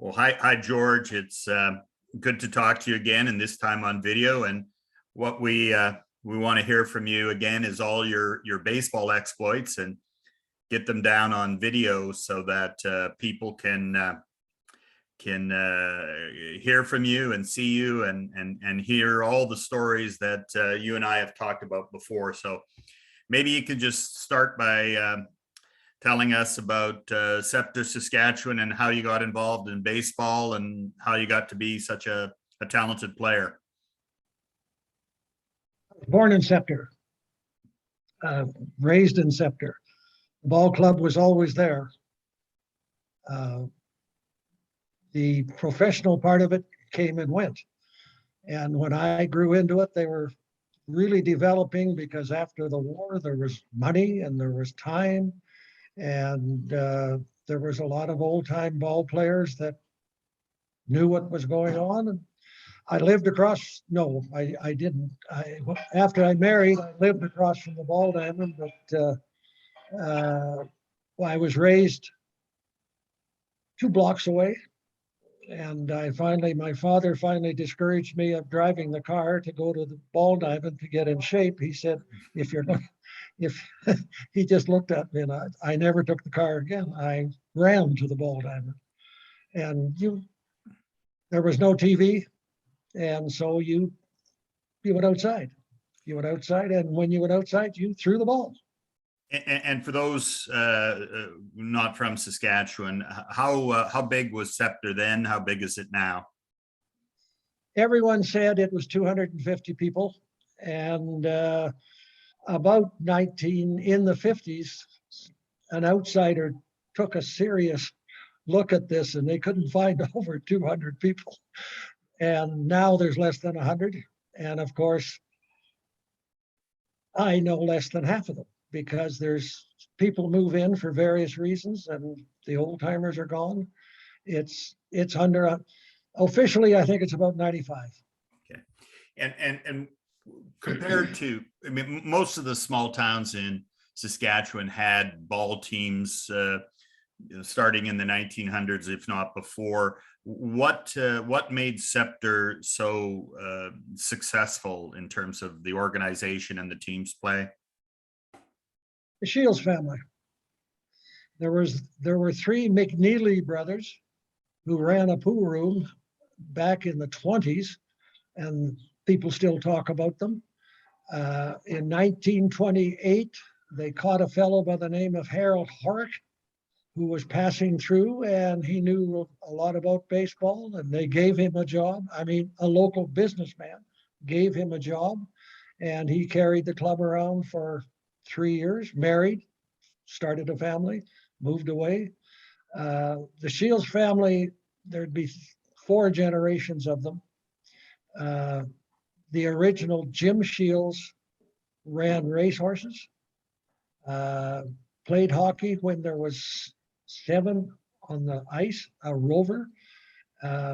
Well, hi, George. It's good to talk to you again, and this time on video. And what we want to hear from you again is all your baseball exploits, and get them down on video so that people can hear from you and see you and hear all the stories that you and I have talked about before. So maybe you could just start by telling us about Scepter, Saskatchewan, and how you got involved in baseball and how you got to be such a talented player. Born in Scepter, raised in Scepter. The ball club was always there. The professional part of it came and went. And when I grew into it, they were really developing, because after the war, there was money and there was time. And there was a lot of old-time ball players that knew what was going on. And I lived across, no, I didn't. After I married, I lived across from the ball diamond, but I was raised 2 blocks away. And my father finally discouraged me of driving the car to go to the ball diamond to get in shape. He said, if he just looked at me, and I never took the car again. I ran to the ball diamond, and there was no TV. And so you went outside. You went outside, and when you went outside, you threw the ball. And for those not from Saskatchewan, how big was Scepter then? How big is it now? Everyone said it was 250 people, and about in the 50s, an outsider took a serious look at this, and they couldn't find over 200 people. And now there's less than 100. And of course, I know less than half of them, because there's people move in for various reasons, and the old timers are gone. It's under officially, I think it's about 95. Okay, and compared to, I mean, most of the small towns in Saskatchewan had ball teams starting in the 1900s, if not before. What made Scepter so successful in terms of the organization and the team's play? The Shields family. There were 3 McNeely brothers who ran a pool room back in the 20s, and people still talk about them. In 1928, they caught a fellow by the name of Harold Horick, who was passing through, and he knew a lot about baseball, and they gave him a job. I mean, a local businessman gave him a job, and he carried the club around for 3 years, married, started a family, moved away. The Shields family, there'd be 4 generations of them. The original Jim Shields ran racehorses, played hockey when there was 7 on the ice, a rover.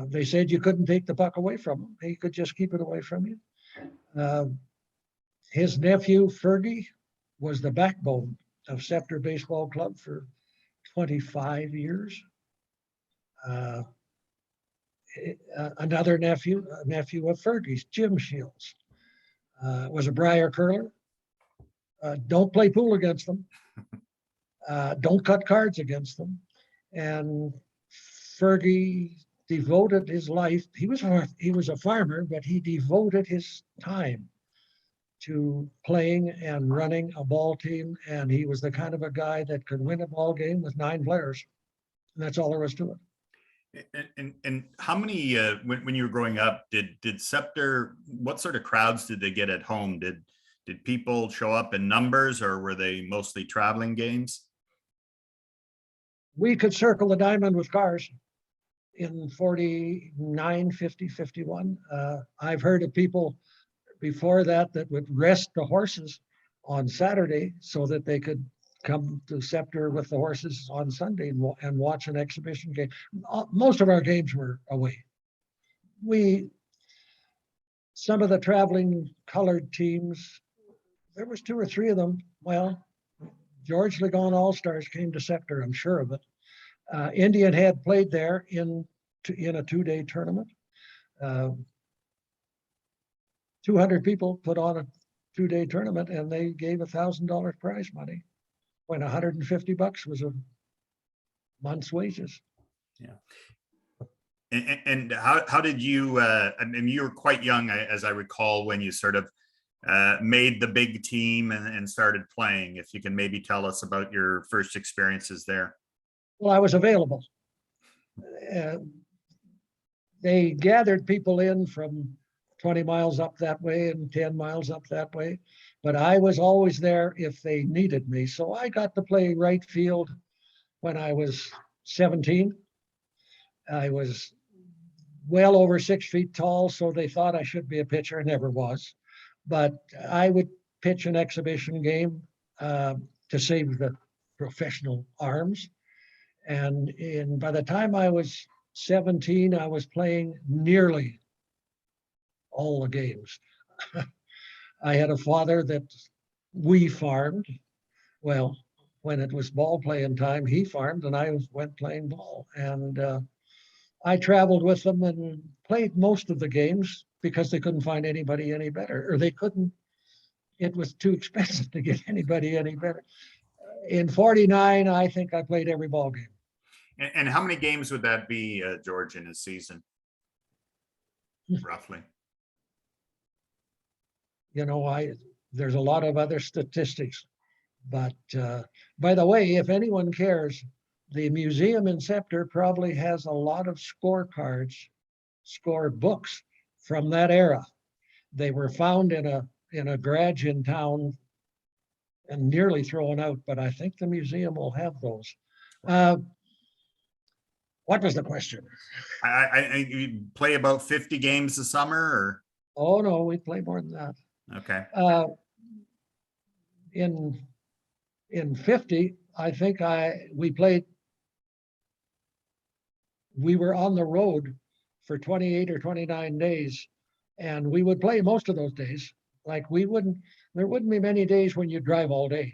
They said you couldn't take the puck away from him. He could just keep it away from you. His nephew, Fergie, was the backbone of Scepter Baseball Club for 25 years. Another nephew, a nephew of Fergie's, Jim Shields, was a Briar curler. Don't play pool against them. Don't cut cards against them. And Fergie devoted his life. He was a farmer, but he devoted his time to playing and running a ball team. And he was the kind of a guy that could win a ball game with 9 players. And that's all there was to it. And how many, when you were growing up, did Scepter, what sort of crowds did they get at home? Did people show up in numbers, or were they mostly traveling games? We could circle the diamond with cars in 49, 50, 51. I've heard of people before that would rest the horses on Saturday so that they could come to Scepter with the horses on Sunday and watch an exhibition game. Most of our games were away. Some of the traveling colored teams, there was 2 or 3 of them. Well, George Ligon All-Stars came to Scepter, I'm sure of it. Indian Head played there in in a 2-day tournament. 200 people put on a 2-day tournament, and they gave $1,000 prize money when $150 was a month's wages. Yeah. And how did you, I mean, you were quite young, as I recall, when you sort of made the big team and started playing. If you can maybe tell us about your first experiences there. Well, I was available. They gathered people in from 20 miles up that way and 10 miles up that way, but I was always there if they needed me. So I got to play right field when I was 17. I was well over 6 feet tall, so they thought I should be a pitcher. I never was, but I would pitch an exhibition game to save the professional arms. And by the time I was 17, I was playing nearly all the games. I had a father that we farmed. Well, when it was ball playing time, he farmed and I went playing ball. And I traveled with them and played most of the games because they couldn't find anybody any better, or they couldn't, it was too expensive to get anybody any better. In 49, I think I played every ball game. And how many games would that be, George, in a season? Roughly. You know, there's a lot of other statistics, but by the way, if anyone cares, the museum in Scepter probably has a lot of scorecards, score books from that era. They were found in a garage in town and nearly thrown out, but I think the museum will have those. What was the question? You play about 50 games a summer, or? Oh no, we play more than that. Okay. In 50, I think we were on the road for 28 or 29 days, and we would play most of those days. Like there wouldn't be many days when you drive all day.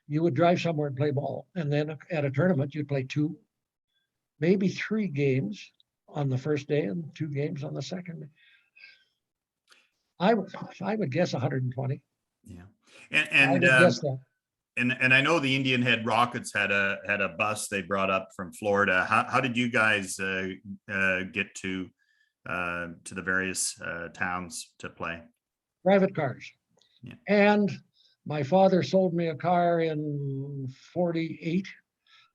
You would drive somewhere and play ball. And then at a tournament, you'd play 2, maybe 3 games on the first day and 2 games on the second day. I would guess 120. Yeah. I would guess that. And I know the Indian Head Rockets had a bus they brought up from Florida. How did you guys get to the various towns to play? Private cars. Yeah. And my father sold me a car in 48.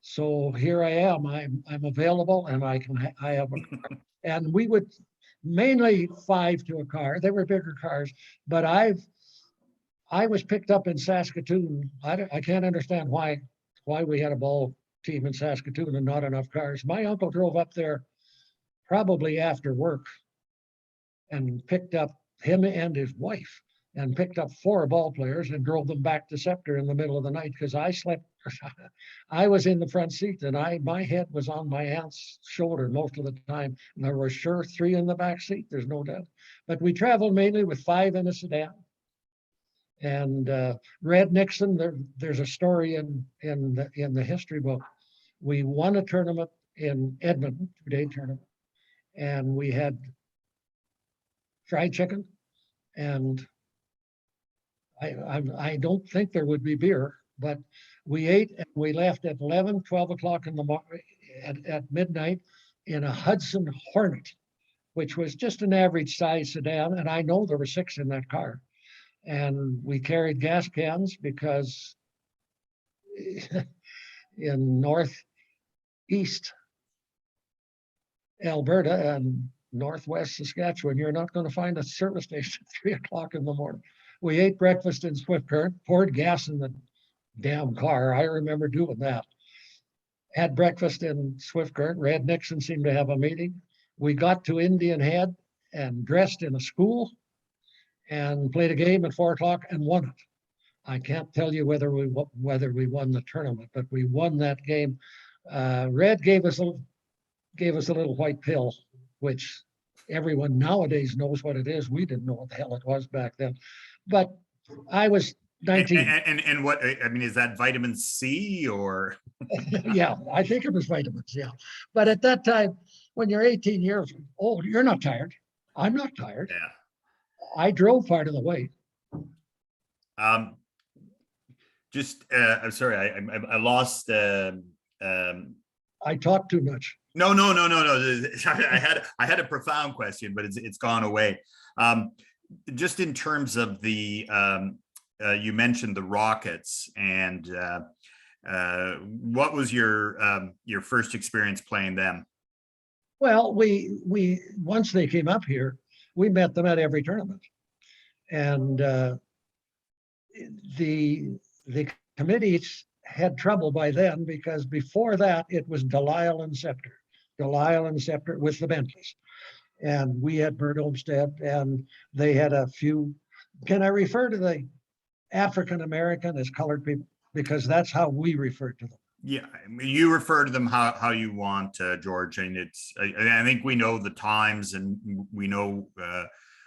So here I am. I'm available, and I have a car. And we would mainly 5 to a car. They were bigger cars, but I was picked up in Saskatoon. I can't understand why we had a ball team in Saskatoon and not enough cars. My uncle drove up there probably after work and picked up him and his wife and picked up 4 ball players and drove them back to Scepter in the middle of the night because I slept. I was in the front seat and my head was on my aunt's shoulder most of the time. And there were sure 3 in the back seat, there's no doubt. But we traveled mainly with 5 in a sedan. And Red Nixon, there's a story in the history book. We won a tournament in Edmonton, 2-day tournament, and we had fried chicken, and I don't think there would be beer, but we ate and we left at 11, 12 o'clock in the morning at midnight in a Hudson Hornet, which was just an average size sedan, and I know there were 6 in that car. And we carried gas cans because in northeast Alberta and northwest Saskatchewan, you're not going to find a service station at 3 o'clock in the morning. We ate breakfast in Swift Current, poured gas in the damn car. I remember doing that. Had breakfast in Swift Current. Red Nixon seemed to have a meeting. We got to Indian Head and dressed in a school and played a game at 4 o'clock and won it. I can't tell you whether we won the tournament, but we won that game. Red gave us a little white pill, which everyone nowadays knows what it is. We didn't know what the hell it was back then. But I was 19. And what, I mean, is that vitamin C or? Yeah, I think it was vitamins, yeah. But at that time, when you're 18 years old, you're not tired. I'm not tired. Yeah. I drove part of the way. I'm sorry, I lost. I talk too much. No. I had a profound question, but it's gone away. Just in terms of the, you mentioned the Rockets, and what was your first experience playing them? Well, we once they came up here, we met them at every tournament, and the committees had trouble by then, because before that it was Delisle and Scepter with the Bentleys, and we had Bert Olmsted, and they had a few. Can I refer to the African American as colored people, because that's how we refer to them? Yeah, I mean, you refer to them how you want, George, and I think we know the times, and we know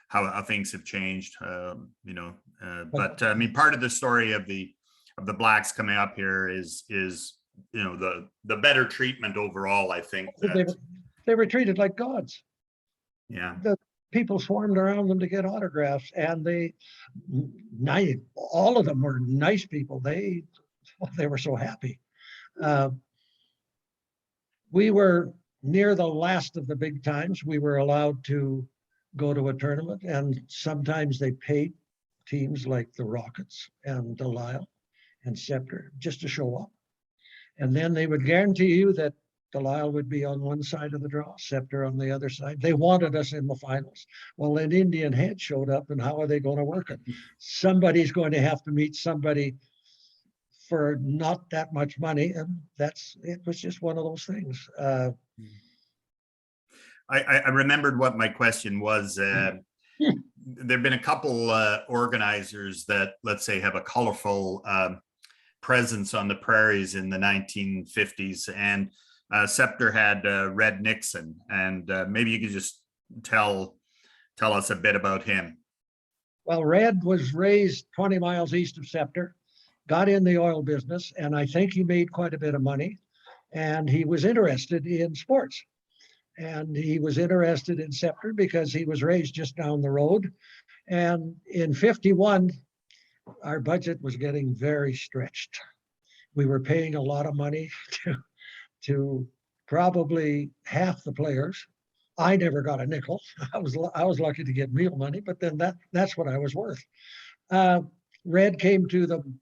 how things have changed, but I mean, part of the story of the blacks coming up here is the better treatment overall. I think they were treated like gods. Yeah, the people swarmed around them to get autographs, and all of them were nice people. They were so happy. We were near the last of the big times. We were allowed to go to a tournament, and sometimes they paid teams like the Rockets and Delisle and Scepter just to show up. And then they would guarantee you that Delisle would be on one side of the draw, Scepter on the other side. They wanted us in the finals. Well, then Indian Head showed up, and how are they going to work it? Somebody's going to have to meet somebody for not that much money, and it was just one of those things. I remembered what my question was. There've been a couple organizers that, let's say, have a colorful presence on the prairies in the 1950s, and Scepter had Red Nixon, and maybe you could just tell us a bit about him. Well, Red was raised 20 miles east of Scepter, got in the oil business, and I think he made quite a bit of money, and he was interested in sports. And he was interested in Scepter because he was raised just down the road. And in 51, our budget was getting very stretched. We were paying a lot of money to probably half the players. I never got a nickel. I was lucky to get meal money, but then that's what I was worth. Red came to them,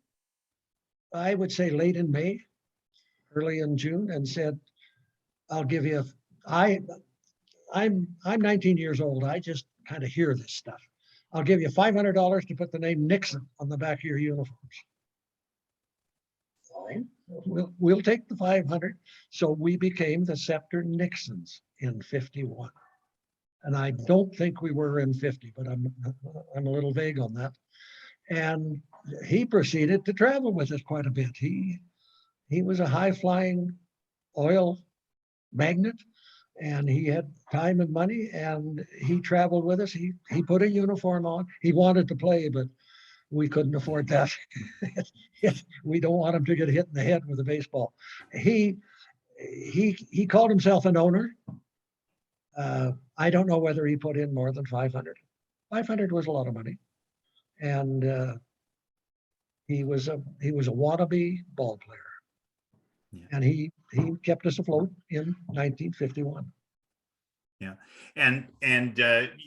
I would say late in May, early in June, and said, "I'll give you. I'm 19 years old. I just kind of hear this stuff. I'll give you $500 to put the name Nixon on the back of your uniforms." Fine. We'll take the 500. So we became the Scepter Nixons in 51. And I don't think we were in 50, but I'm a little vague on that. And he proceeded to travel with us quite a bit. He was a high-flying oil magnate, and he had time and money, and he traveled with us. He put a uniform on. He wanted to play, but we couldn't afford that. We don't want him to get hit in the head with a baseball. He called himself an owner. I don't know whether he put in more than 500. 500 was a lot of money, and he was a wannabe ball player. Yeah. And he kept us afloat in 1951. Yeah, and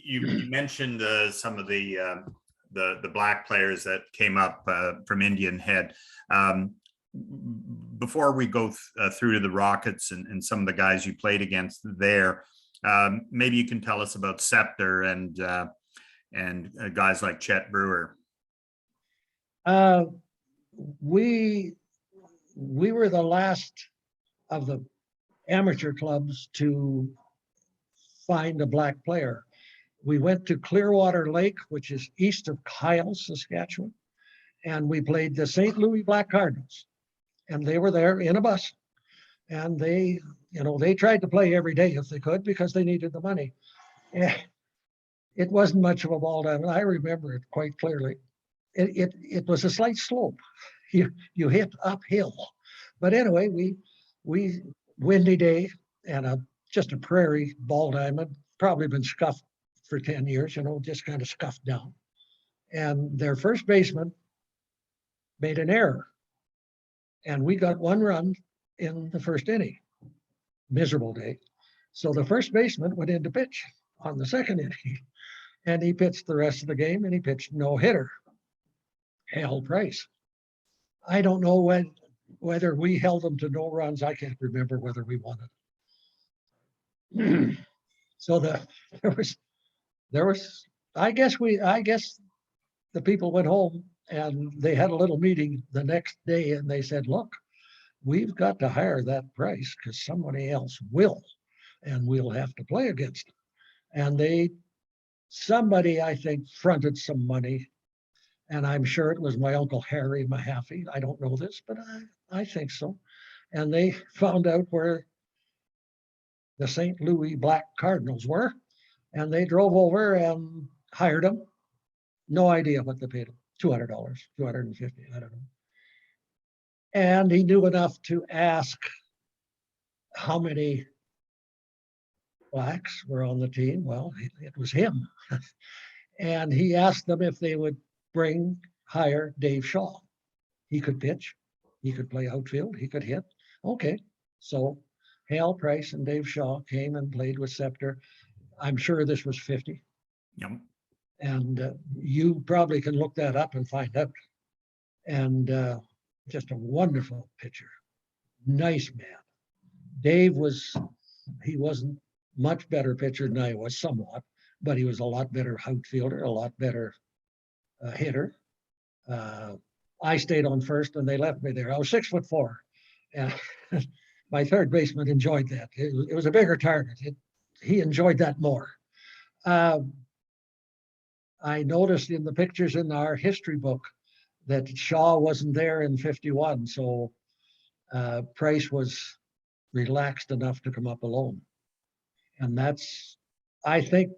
you mentioned some of the black players that came up from Indian Head. Before we go through to the Rockets and some of the guys you played against there, maybe you can tell us about Scepter and guys like Chet Brewer. We were the last of the amateur clubs to find a black player. We went to Clearwater Lake, which is east of Kyle, Saskatchewan, and we played the St. Louis Black Cardinals. And they were there in a bus. And they tried to play every day if they could, because they needed the money. It wasn't much of a ball down. I remember it quite clearly. It was a slight slope. You hit uphill. But anyway, we windy day and a just a prairie ball diamond, probably been scuffed for 10 years, just kind of scuffed down. And their first baseman made an error. And we got 1 run in the first inning. Miserable day. So the first baseman went in to pitch on the second inning. And he pitched the rest of the game, and he pitched no hitter. Hal Price. I don't know whether we held them to no runs. I can't remember whether we won it. So there was I guess the people went home and they had a little meeting the next day, and they said, look, we've got to hire that Price because somebody else will, and we'll have to play against him. And somebody, I think, fronted some money, and I'm sure it was my Uncle Harry Mahaffy. I don't know this, but I think so. And they found out where the St. Louis Black Cardinals were, and they drove over and hired him. No idea what they paid him. $200, $250, I don't know. And he knew enough to ask how many blacks were on the team. Well, it was him. And he asked them if they would hire Dave Shaw. He could pitch, he could play outfield, he could hit. Okay, so Hal Price and Dave Shaw came and played with Scepter. I'm sure this was 50. Yep. And you probably can look that up and find out. And just a wonderful pitcher. Nice man. Dave he wasn't much better pitcher than I was, somewhat, but he was a lot better outfielder, a lot better hitter. I stayed on first and they left me there. I was 6'4", and my third baseman enjoyed that. It was a bigger target. He enjoyed that more. I noticed in the pictures in our history book that Shaw wasn't there in 51, so Price was relaxed enough to come up alone. And I think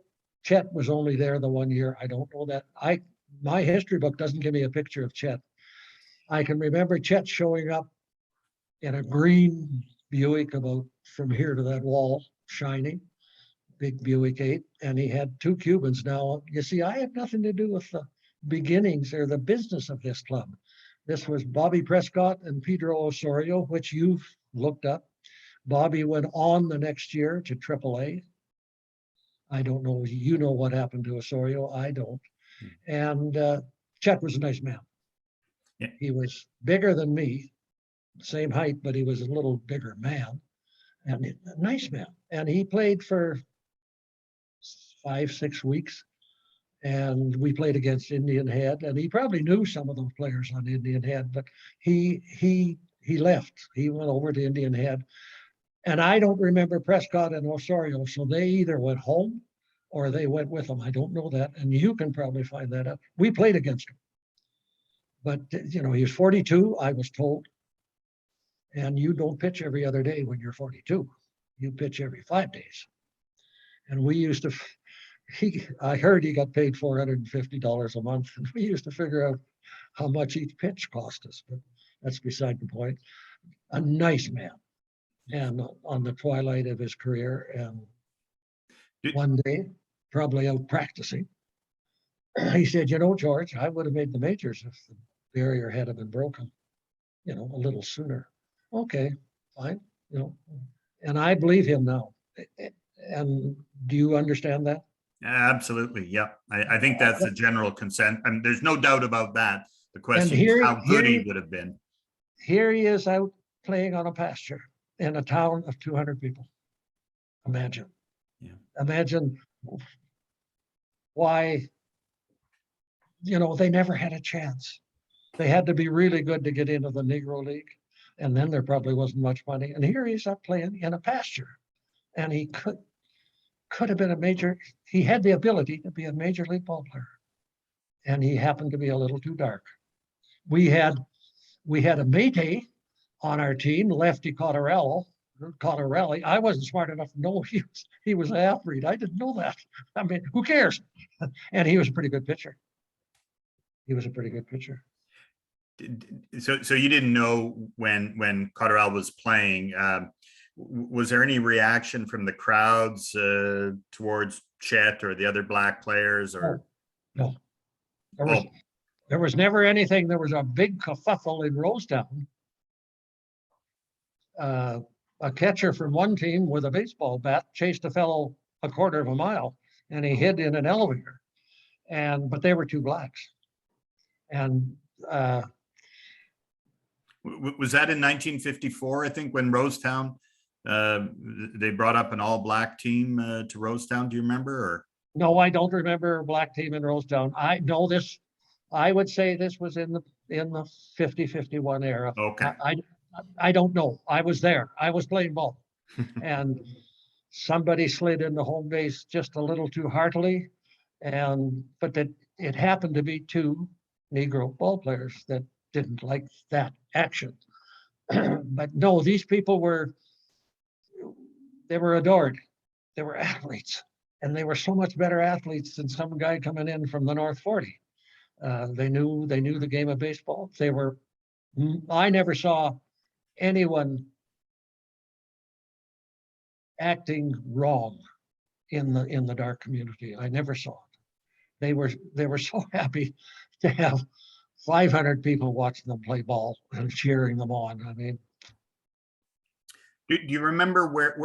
Chet was only there the 1 year. I don't know that. My history book doesn't give me a picture of Chet. I can remember Chet showing up in a green Buick about from here to that wall, shiny, big Buick 8, and he had 2 Cubans. Now, you see, I had nothing to do with the beginnings or the business of this club. This was Bobby Prescott and Pedro Osorio, which you've looked up. Bobby went on the next year to AAA. I don't know, you know what happened to Osorio, I don't. And Chet was a nice man. Yeah. He was bigger than me, same height, but he was a little bigger man, and a nice man. And he played for 5-6 weeks, and we played against Indian Head, and he probably knew some of those players on Indian Head, but he left. He went over to Indian Head, and I don't remember Prescott and Osorio, so they either went home or they went with him. I don't know that, and you can probably find that out. We played against him, but he was 42, I was told, and you don't pitch every other day when you're 42. You pitch every 5 days. And we used to, I heard he got paid $450 a month, and we used to figure out how much each pitch cost us, but that's beside the point. A nice man, and on the twilight of his career, and one day, probably out practicing, he said, George, I would have made the majors if the barrier had been broken, a little sooner. Okay, fine, and I believe him now. And do you understand that? Absolutely. Yeah. I think that's the general consent. And there's no doubt about that. The question is how good he would have been. Here he is out playing on a pasture in a town of 200 people. Imagine. Yeah. Imagine why, they never had a chance. They had to be really good to get into the Negro League. And then there probably wasn't much money. And here he's up playing in a pasture. And he could have been he had the ability to be a major league ball player. And he happened to be a little too dark. We had a Métis on our team, Lefty Cottarelli. I wasn't smart enough to know he was an athlete. I didn't know that. I mean, who cares? And he was a pretty good pitcher. So you didn't know when Cottarelli was playing, Was there any reaction from the crowds towards Chet or the other black players? Or No, there was oh, there was never anything. There was a big kerfuffle in Rosetown. A catcher from one team with a baseball bat chased a fellow a quarter of a mile, and he hid in an elevator. But they were two blacks, and was that in 1954? I think when Rosetown they brought up an all-black team to Rosetown. Do you remember? Or no, I don't remember a black team in Rosetown. I know this. I would say this was in the 50-51 era. okay. I don't know. I was there. I was playing ball, and somebody slid into home base just a little too heartily, but that it happened to be two Negro ball players that didn't like that action. But no, these people were adored. They were athletes, and they were so much better athletes than some guy coming in from the North 40. They knew the game of baseball. I never saw anyone acting wrong in the dark community. I never saw it. They were so happy to have 500 people watching them play ball and cheering them on. I mean, do you remember where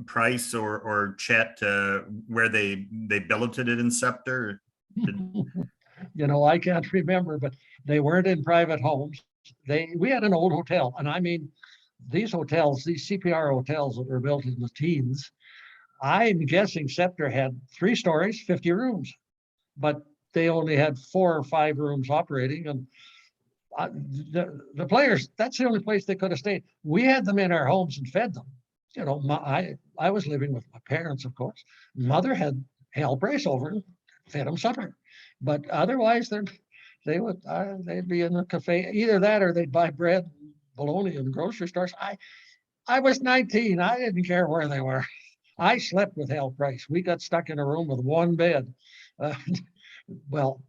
Price or Chet where they billeted it in Scepter? I can't remember, but they weren't in private homes. We had an old hotel, and I mean, these CPR hotels that were built in the teens, I'm guessing Scepter had 3 stories, 50 rooms, but they only had 4 or 5 rooms operating. And the players, that's the only place they could have stayed. We had them in our homes and fed them. I was living with my parents, of course. Mother had Hal Price over and fed them supper. But otherwise, they'd be in a cafe, either that or they'd buy bread, bologna in grocery stores. I was 19. I didn't care where they were. I slept with Hal Price. We got stuck in a room with one bed. Well,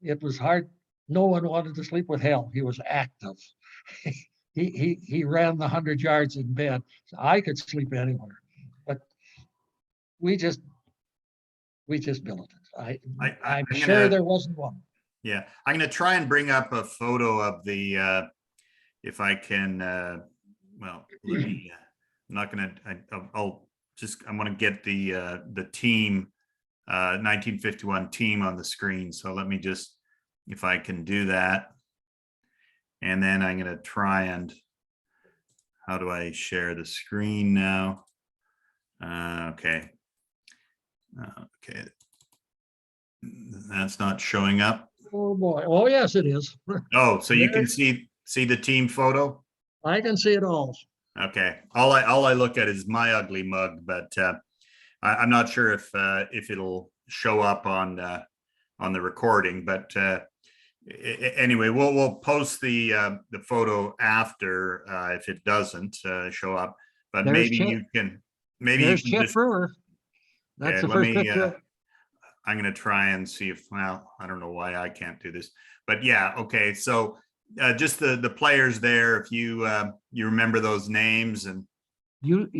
it was hard. No one wanted to sleep with Hal. He was active. He ran the 100 yards in bed. So I could sleep anywhere, but we just built it. I'm sure there wasn't one. Yeah, I'm going to try and bring up a photo of the, if I can, well, let me, I'm not going to, I'm going to get the team, 1951 team on the screen. So let me just, if I can do that. And then I'm going to try and, how do I share the screen now? Okay. Okay. That's not showing up. Oh boy. Oh yes, it is. Oh, so you can see the team photo? I can see it all. Okay. All I look at is my ugly mug, but I'm not sure if it'll show up on the recording. But anyway, we'll post the photo after if it doesn't show up. But maybe you can Chet Brewer. That's the first picture. I'm going to try and see if, well, I don't know why I can't do this, but yeah. Okay. So just the players there, if you remember those names. And you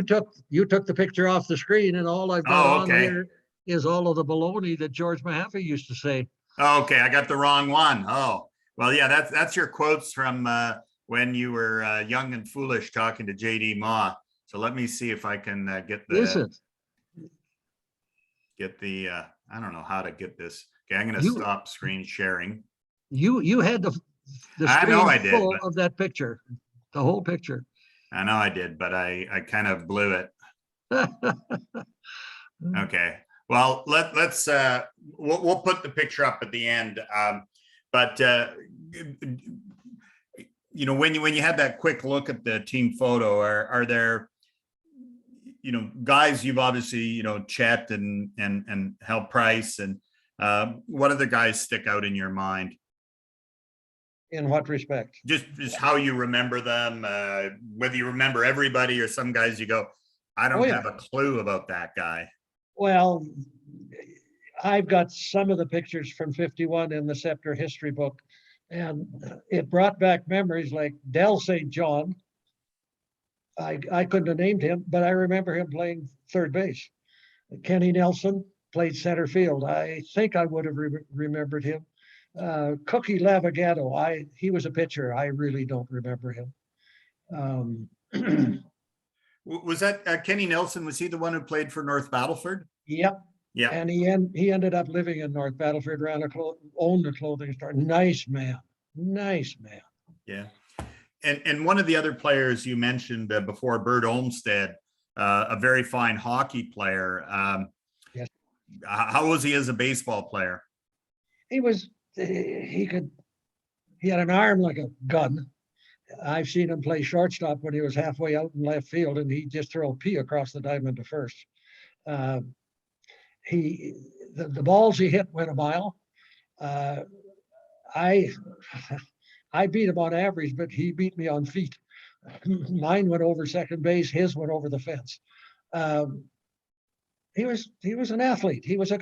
took the picture off the screen, and all I've got on here is all of the baloney that George Mahaffy used to say. Oh, okay. I got the wrong one. Oh, well, yeah, that's your quotes from when you were young and foolish talking to J.D. Ma. So let me see if I can get the I don't know how to get this. Okay, I'm going to stop screen sharing. You had the screen I know I did, full of that picture, the whole picture. I know I did, but I kind of blew it. Okay. Well, let's we'll put the picture up at the end. But when you had that quick look at the team photo, are there guys you've obviously Chet and Hal Price, and what other guys stick out in your mind? In what respect? Just how you remember them, whether you remember everybody or some guys you go, I don't have a clue about that guy. Well, I've got some of the pictures from 51 in the Scepter history book, And it brought back memories like Del St. John. I couldn't have named him, but I remember him playing third base. Kenny Nelson played center field. I think I would have remembered him. Cookie Lavagato, he was a pitcher. I really don't remember him. Was that Kenny Nelson? Was he the one who played for North Battleford? Yep. Yeah. And he ended up living in North Battleford, owned a clothing store. Nice man. Nice man. Yeah. And one of the other players you mentioned before, Bert Olmsted, a very fine hockey player. Yes. How was he as a baseball player? He had an arm like a gun. I've seen him play shortstop when he was halfway out in left field, and he'd just throw a pea across the diamond to first. The balls he hit went a mile. I beat him on average, but he beat me on feet. Mine went over second base, his went over the fence. He was an athlete. He was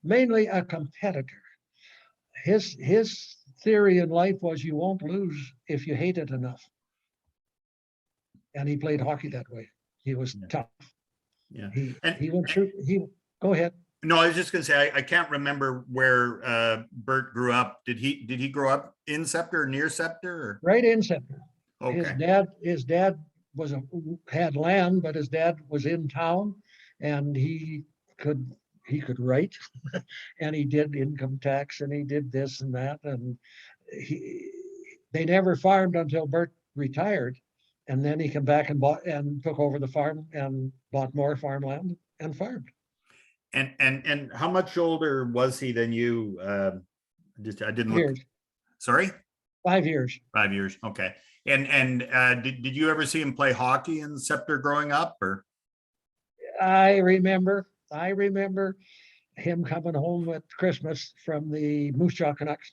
mainly a competitor. His theory in life was you won't lose if you hate it enough. And he played hockey that way. He was tough. Yeah. He went through. Go ahead. No, I was just going to say I can't remember where Bert grew up. Did he grow up in Scepter or near Scepter? Or? Right in Scepter. Okay. His dad had land, but his dad was in town, and he could write, and he did income tax, and he did this and that, and they never farmed until Bert retired, and then he came back and took over the farm and bought more farmland and farmed. And how much older was he than you? I didn't look. Years. Sorry? 5 years. 5 years. Okay. And did you ever see him play hockey in Scepter growing up, or? I remember him coming home at Christmas from the Moose Jaw Canucks,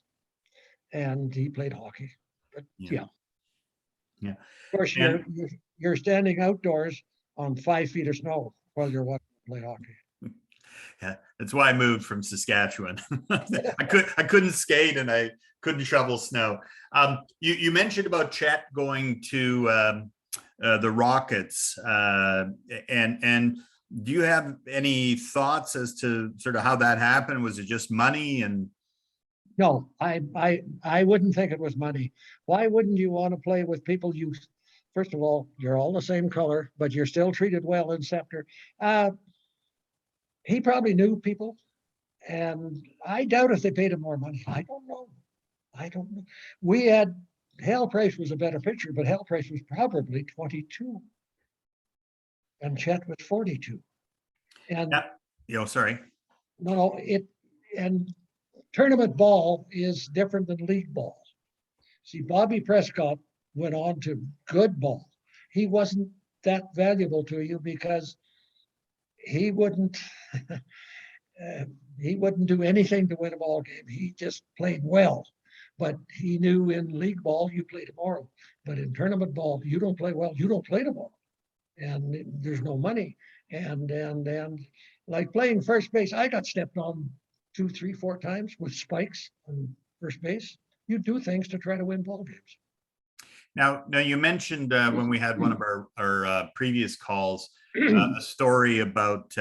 and he played hockey. But yeah. Yeah. Of course, you're standing outdoors on 5 feet of snow while you're watching play hockey. Yeah, that's why I moved from Saskatchewan. I couldn't skate and I couldn't shovel snow. You mentioned about Chet going to the Rockets, and do you have any thoughts as to sort of how that happened? Was it just money? And no, I wouldn't think it was money. Why wouldn't you want to play with people first of all, you're all the same color, but you're still treated well in Scepter. He probably knew people, and I doubt if they paid him more money. I don't know. We had Hal Price was a better pitcher, but Hal Price was probably 22, and Chet was 42. And sorry. No, and tournament ball is different than league ball. See, Bobby Prescott went on to good ball. He wasn't that valuable to you because he wouldn't do anything to win a ball game. He just played well, but he knew in league ball you play tomorrow, but in tournament ball you don't play well. You don't play tomorrow, and there's no money. And like playing first base, I got stepped on 2, 3, 4 times with spikes on first base. You do things to try to win ball games. Now you mentioned when we had one of our previous calls, a story about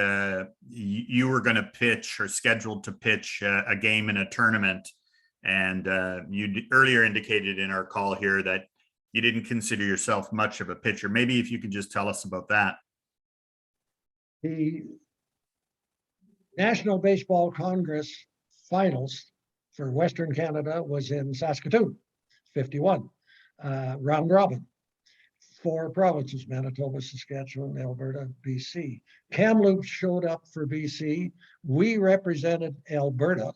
you were going to pitch or scheduled to pitch a game in a tournament. And you earlier indicated in our call here that you didn't consider yourself much of a pitcher. Maybe if you could just tell us about that. The National Baseball Congress finals for Western Canada was in Saskatoon, 51, round robin. 4 provinces, Manitoba, Saskatchewan, Alberta, BC. Kamloops showed up for BC. We represented Alberta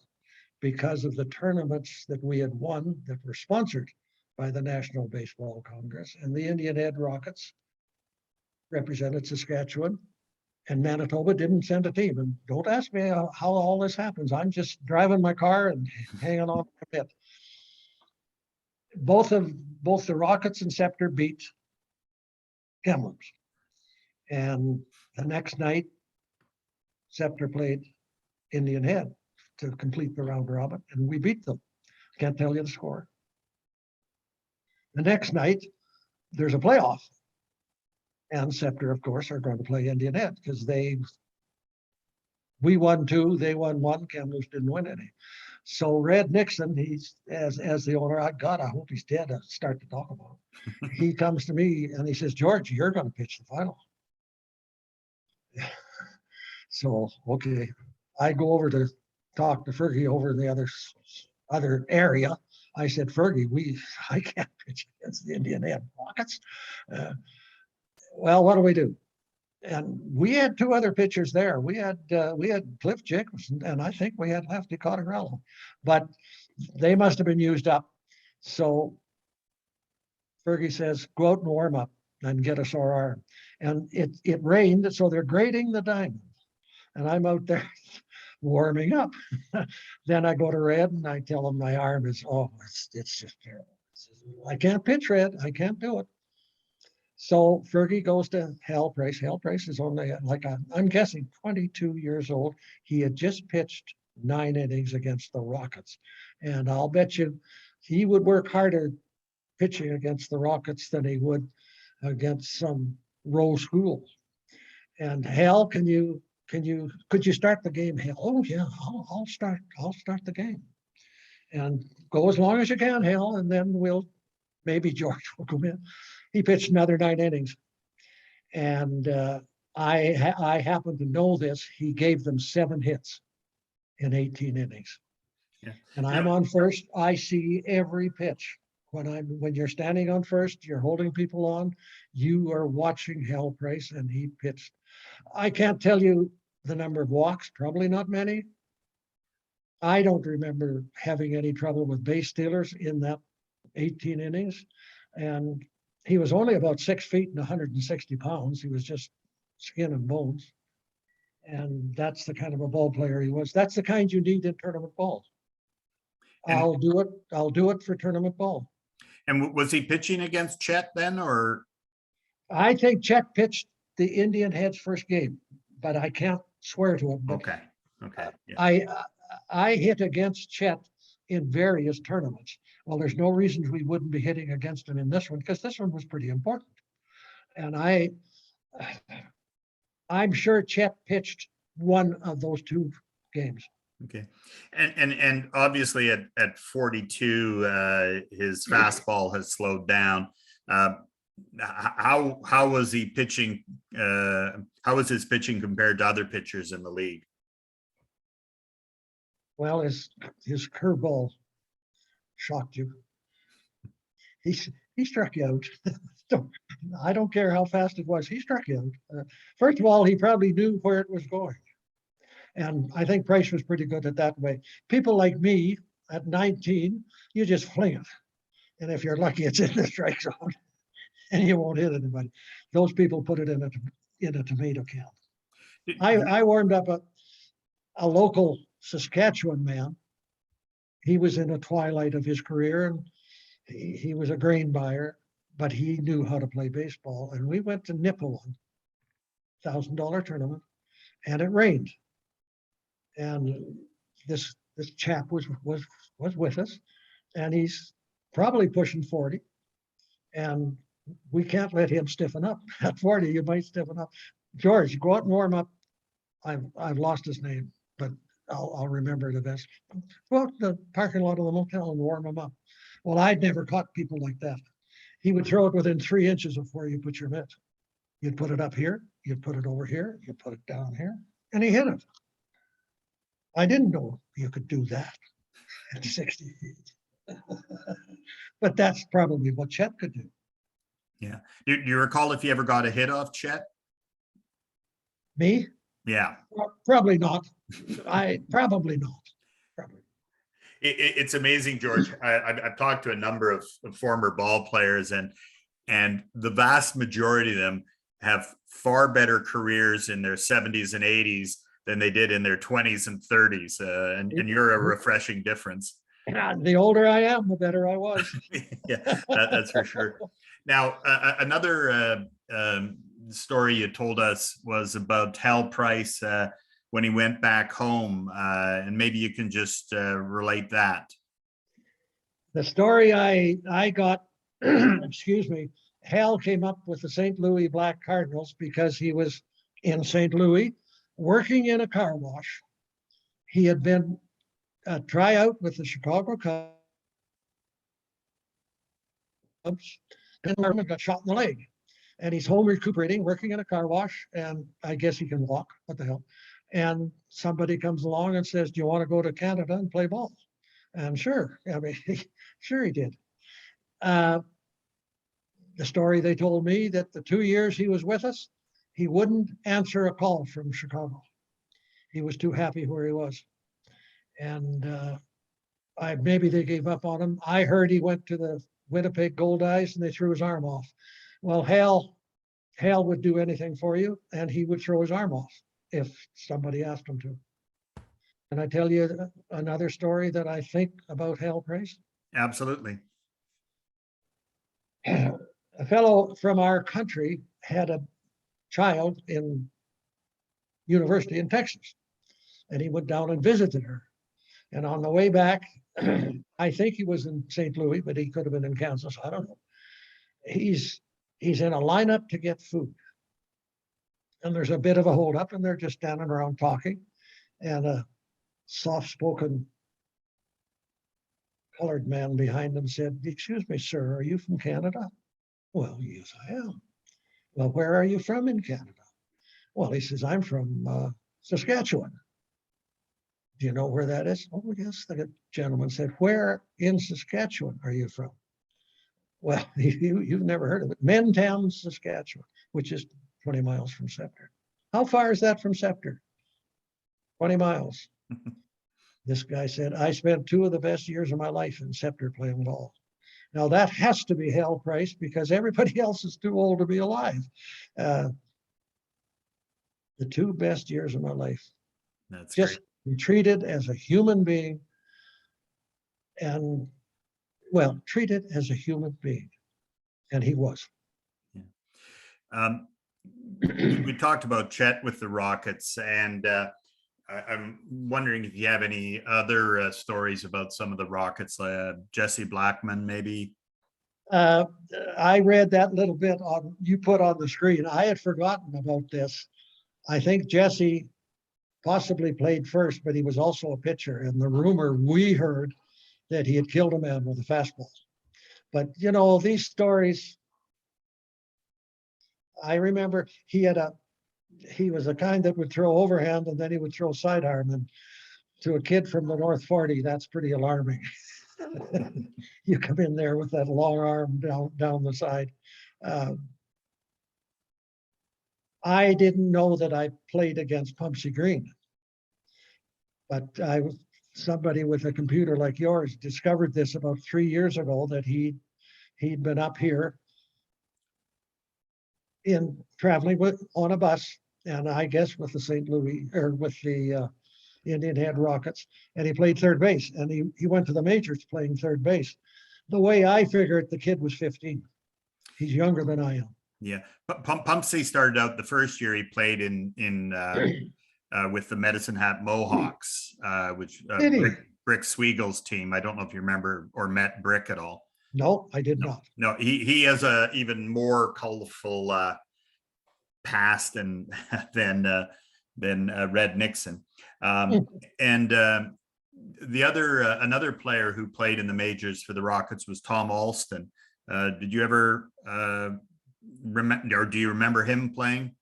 because of the tournaments that we had won that were sponsored by the National Baseball Congress. And the Indian Head Rockets represented Saskatchewan, and Manitoba didn't send a team. And don't ask me how all this happens. I'm just driving my car and hanging on a bit. Both the Rockets and Scepter beat Kamloops. And the next night, Scepter played Indian Head to complete the round robin, and we beat them Can't tell you the score. The next night, there's a playoff. And Scepter, of course, are going to play Indian Head because we won 2, they won 1, Kamloops didn't win any. So Red Nixon, he's as the owner, God, I hope he's dead. I start to talk about him. He comes to me and he says, George, you're going to pitch the final. So, okay. I go over to talk to Fergie over in the other area. I said, Fergie, I can't pitch against the Indian Head Rockets. Well, what do we do? And we had 2 other pitchers there. We had Cliff Jacobson, and I think we had Lefty Cotterello, but they must have been used up. So Fergie says, go out and warm up and get a sore arm. And it rained, so they're grading the diamond. And I'm out there warming up. Then I go to Red and I tell him my arm is, it's just terrible. I can't pitch, Red. I can't do it. So Fergie goes to Hal Price. Hal Price is only I'm guessing 22 years old. He had just pitched 9 innings against the Rockets. And I'll bet you he would work harder pitching against the Rockets than he would against some row school. And Hal, could you start the game, Hal? Oh yeah, I'll start the game. And go as long as you can, Hal, and then maybe George will come in. He pitched another 9 innings. And I happen to know this. He gave them 7 hits in 18 innings. Yeah. And I'm on first. I see every pitch. When you're standing on first, you're holding people on, you are watching Hal Price, and he pitched. I can't tell you the number of walks, probably not many. I don't remember having any trouble with base stealers in that 18 innings. And he was only about 6 feet and 160 pounds. He was just skin and bones. And that's the kind of a ball player he was. That's the kind you need in tournament ball. I'll do it for tournament ball. And was he pitching against Chet then, or? I think Chet pitched the Indian Head's first game, but I can't swear to it. Okay. Yeah. I hit against Chet in various tournaments. Well, there's no reason we wouldn't be hitting against him in this one, because this one was pretty important. And I'm sure Chet pitched one of those 2 games. Okay. And obviously at 42, his fastball has slowed down. How was he pitching? How was his pitching compared to other pitchers in the league? Well, his curveball shocked you. He struck you out. I don't care how fast it was. He struck you out. First of all, he probably knew where it was going. And I think Price was pretty good at that way. People like me at 19, you just fling it. And if you're lucky, it's in the strike zone and you won't hit anybody. Those people put it in a tomato can. I warmed up a local Saskatchewan man. He was in the twilight of his career, and he was a grain buyer, but he knew how to play baseball. And we went to Nipawin, $1,000 tournament, and it rained. And this chap was with us, and he's probably pushing 40, and we can't let him stiffen up. At 40, you might stiffen up. George, go out and warm up. I've lost his name, but I'll remember it best. Go out to the parking lot of the motel and warm him up. Well, I'd never caught people like that. He would throw it within 3 inches of where you put your mitt. You'd put it up here, you'd put it over here, you'd put it down here, and he hit it. I didn't know you could do that at 60 feet. But that's probably what Chet could do. Yeah. Do you recall if you ever got a hit off Chet? Me? Yeah. Probably not. Probably not. Probably. It's amazing, George. I've talked to a number of former ball players, and the vast majority of them have far better careers in their 70s and 80s than they did in their 20s and 30s. And you're a refreshing difference. The older I am, the better I was. Yeah, that's for sure. Now, another story you told us was about Hal Price when he went back home, and maybe you can just relate that. The story I got, excuse me, Hal came up with the St. Louis Black Cardinals because he was in St. Louis working in a car wash. He had been a tryout with the Chicago Cubs and got shot in the leg. And he's home recuperating, working in a car wash, and I guess he can walk. What the hell? And somebody comes along and says, "Do you want to go to Canada and play ball?" And sure, I mean, sure he did. The story they told me that the 2 years he was with us, he wouldn't answer a call from Chicago. He was too happy where he was. And maybe they gave up on him. I heard he went to the Winnipeg Goldeyes and they threw his arm off. Well, Hal would do anything for you, and he would throw his arm off if somebody asked him to. Can I tell you another story that I think about Hal Price? Absolutely. A fellow from our country had a child in university in Texas, and he went down and visited her. And on the way back, I think he was in St. Louis, but he could have been in Kansas. I don't know. He's in a lineup to get food. And there's a bit of a holdup, and they're just standing around talking. And a soft-spoken colored man behind him said, "Excuse me, sir, are you from Canada?" "Well, yes, I am." "Well, where are you from in Canada?" "Well," he says, "I'm from Saskatchewan." "Do you know where that is?" "Oh, yes." The gentleman said, "Where in Saskatchewan are you from?" "Well, you've never heard of it. Mentown, Saskatchewan, which is 20 miles from Scepter." "How far is that from Scepter?" 20 miles. This guy said, "I spent 2 of the best years of my life in Scepter playing ball." Now that has to be Hal Price because everybody else is too old to be alive. The 2 best years of my life. That's just great. treated as a human being, and well, treated as a human being, and he was. Yeah. We talked about Chet with the Rockets, and I'm wondering if you have any other stories about some of the Rockets, Jesse Blackman, maybe. I read that little bit you put on the screen. I had forgotten about this. I think Jesse possibly played first, but he was also a pitcher. And the rumor we heard that he had killed a man with a fastball. But you know, these stories, I remember he was the kind that would throw overhand and then he would throw sidearm. And to a kid from the North 40, that's pretty alarming. You come in there with that long arm down the side. I didn't know that I played against Pumpsy Green, but somebody with a computer like yours discovered this about 3 years ago, that he'd been up here in traveling on a bus, and I guess with the St. Louis or with the Indian Head Rockets, and he played third base, and he went to the majors playing third base. The way I figured, the kid was 15. He's younger than I am. Yeah, Pumpsy started out the first year he played in with the Medicine Hat Mohawks, which Brick Swiegel's team. I don't know if you remember or met Brick at all. No, I did not. No, he has a even more colorful past than Red Nixon. And the other another player who played in the majors for the Rockets was Tom Alston. Did you ever remember, or do you remember him playing?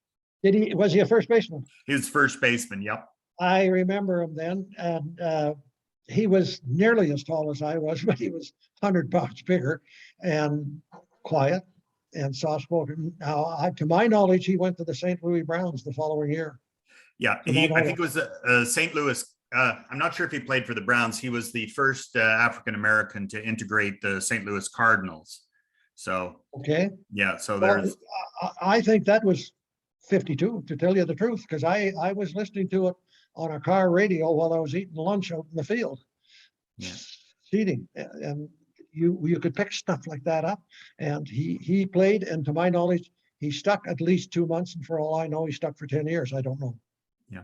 Was he a first baseman? He was first baseman. Yep. I remember him then, and he was nearly as tall as I was, but he was 100 pounds bigger and quiet and soft-spoken. Now, to my knowledge, he went to the St. Louis Browns the following year. Yeah, I think it was St. Louis. I'm not sure if he played for the Browns. He was the first African-American to integrate the St. Louis Cardinals. So, okay. Yeah, so there's... I think that was 52, to tell you the truth, because I was listening to it on a car radio while I was eating lunch out in the field. Yeah. Seating, and you could pick stuff like that up. And he played, and to my knowledge, he stuck at least 2 months, and for all I know, he stuck for 10 years. I don't know. Yeah.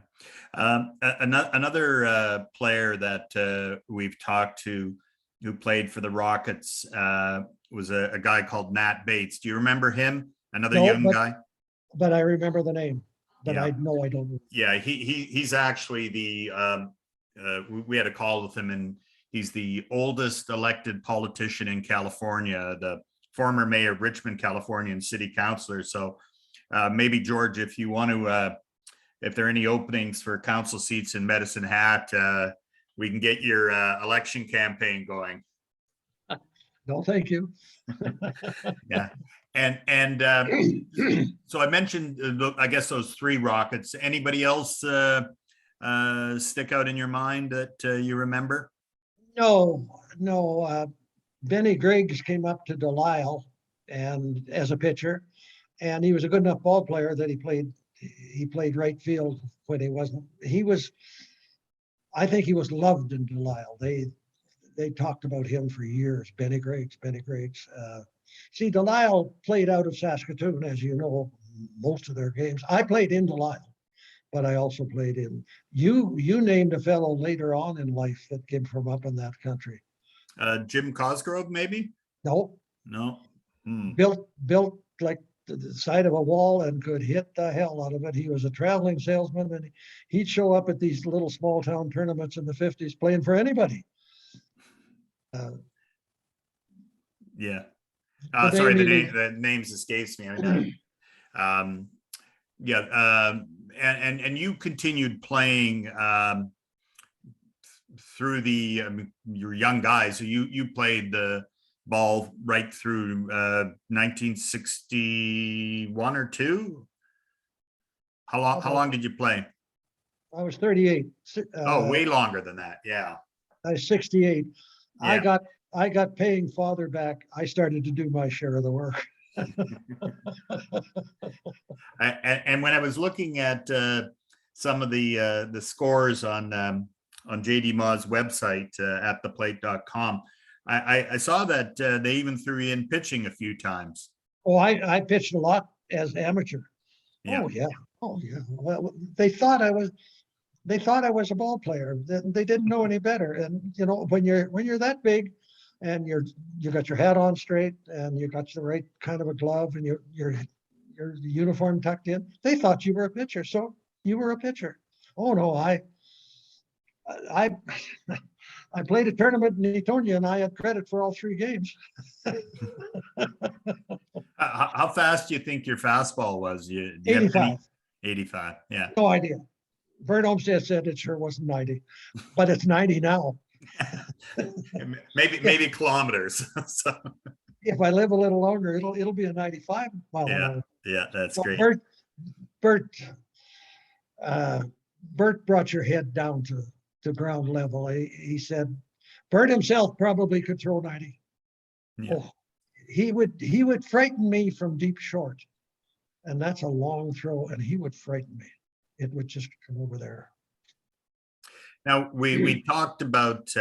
Another player that we've talked to who played for the Rockets was a guy called Nat Bates. Do you remember him? Another No, young guy? but I remember the name, but Yeah. I know I don't. Yeah, he's actually the we had a call with him, and he's the oldest elected politician in California, the former mayor of Richmond, California, and city councilor. So maybe George, if you want to, if there are any openings for council seats in Medicine Hat, we can get your election campaign going. No, thank you. Yeah. And so I mentioned, I guess those three Rockets. Anybody else stick out in your mind that you remember? No, no. Benny Griggs came up to Delisle and as a pitcher, and he was a good enough ball player that he played right field when he wasn't. I think he was loved in Delisle. They talked about him for years. Benny Griggs. See, Delisle played out of Saskatoon, as you know, most of their games. I played in Delisle, but I also played in. You named a fellow later on in life that came from up in that country. Jim Cosgrove, maybe? No. No. Built like the side of a wall and could hit the hell out of it. He was a traveling salesman, and he'd show up at these little small town tournaments in the 50s playing for anybody. Yeah. Sorry, the names escapes me. Yeah. And you continued playing through your young guys. So you played the ball right through 1961 or two. How long did you play? I was 38. Oh, way longer than that. Yeah. I was 68. Yeah. I got paying father back. I started to do my share of the work. And when I was looking at some of the scores on JD Maw's website at theplate.com, I saw that they even threw you in pitching a few times. Oh, I pitched a lot as amateur. Yeah. Oh yeah. Well, they thought I was a ball player. They didn't know any better. And you know, when you're that big, and you got your hat on straight, and you got the right kind of a glove, and your uniform tucked in, they thought you were a pitcher. So you were a pitcher. Oh no, I played a tournament in Etonia, and I had credit for all three games. How fast do you think your fastball was? Do you 85. 85. Yeah. No idea. Vern Olmsted said it sure wasn't 90, but it's 90 now. maybe kilometers. So. If I live a little longer, it'll be a 95 mile an hour. Yeah, that's great. Bert brought your head down to ground level. He said Bert himself probably could throw 90. Yeah. Oh, he would frighten me from deep short, and that's a long throw, and he would frighten me. It would just come over there. Now we talked about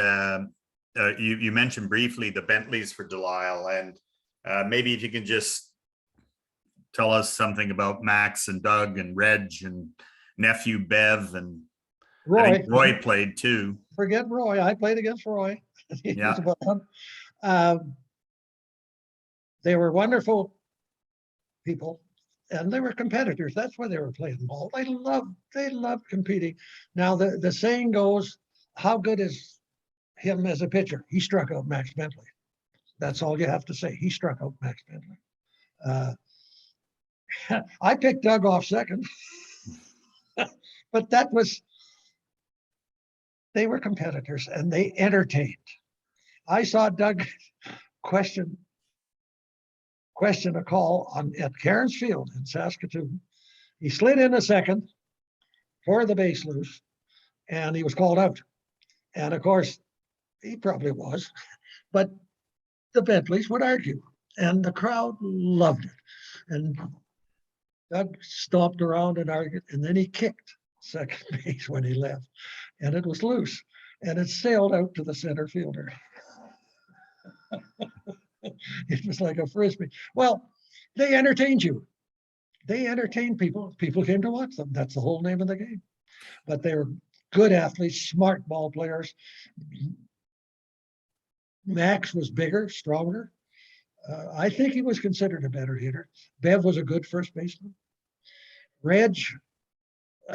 you mentioned briefly the Bentleys for Delisle, and maybe if you can just tell us something about Max and Doug and Reg and nephew Bev, and Roy. I think Roy played too. Forget Roy. I played against Roy. Yeah. They were wonderful people, and they were competitors. That's why they were playing ball. They loved competing. Now the saying goes, how good is him as a pitcher? He struck out Max Bentley. That's all you have to say. He struck out Max Bentley. I picked Doug off second, but they were competitors, and they entertained. I saw Doug question a call at Cairns Field in Saskatoon. He slid in a second for the base loose, and he was called out. And of course, he probably was, but the Bentleys would argue, and the crowd loved it. And Doug stomped around and argued, and then he kicked second base when he left, and it was loose, and it sailed out to the center fielder. It was like a frisbee. Well, they entertained you. They entertained people. People came to watch them. That's the whole name of the game. But they were good athletes, smart ball players. Max was bigger, stronger. I think he was considered a better hitter. Bev was a good first baseman. Reg,